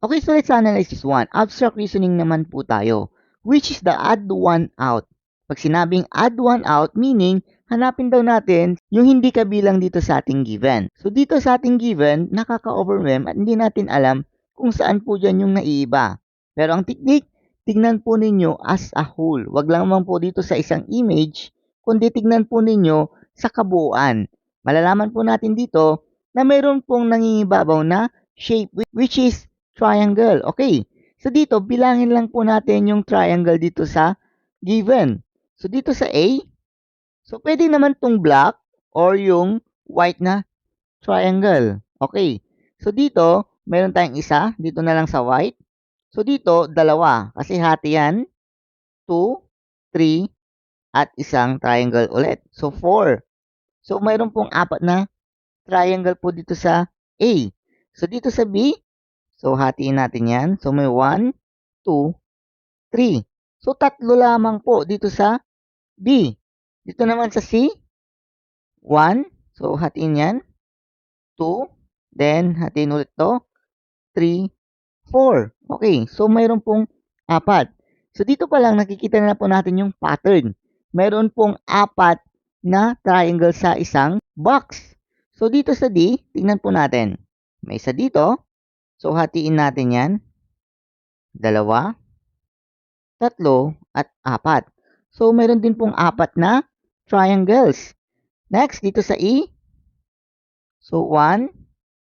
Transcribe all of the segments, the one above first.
Okay, so let's analyze this one. Abstract reasoning naman po tayo, which is the add one out. Pag sinabing add one out, meaning hanapin daw natin yung hindi kabilang dito sa ating given. So dito sa ating given, nakaka-overwhelm at hindi natin alam kung saan po dyan yung naiiba. Pero ang technique, tignan po ninyo as a whole. Wag lang naman po dito sa isang image, kundi tignan po ninyo sa kabuuan. Malalaman po natin dito na mayroon pong nangingibabaw na shape which is triangle. Okay. So dito, bilangin lang po natin yung triangle dito sa given. So dito sa A, so pwede naman tong black or yung white na triangle. Okay. So dito, meron tayong isa. Dito na lang sa white. So dito, dalawa. Kasi hati yan. 2, 3, at isang triangle ulit. So 4. So mayroon pong apat na triangle po dito sa A. So dito sa B, so hatiin natin yan. So may 1, 2, 3. So tatlo lamang po dito sa B. Dito naman sa C, 1. So hatiin yan. 2. Then hatiin ulit to. 3, 4. Okay. So mayroon pong apat. So dito pa lang nakikita na po natin yung pattern. Mayroon pong apat na triangle sa isang box. So dito sa D, tingnan po natin. May isa dito. So hatiin natin yan. 2, 3, at 4. So meron din pong apat na triangles. Next, dito sa E. So 1.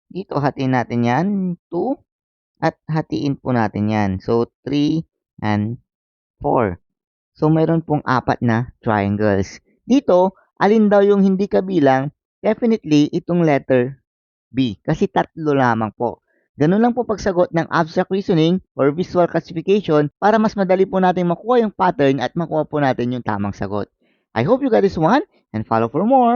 Dito hatiin natin yan. 2. At hatiin po natin yan. So 3 and 4. So mayroon pong apat na triangles. Dito, alin daw yung hindi kabilang? Definitely, itong letter B. Kasi tatlo lamang po. Ganun lang po pagsagot ng abstract reasoning or visual classification para mas madali po natin makuha yung pattern at makuha po natin yung tamang sagot. I hope you got this one and follow for more.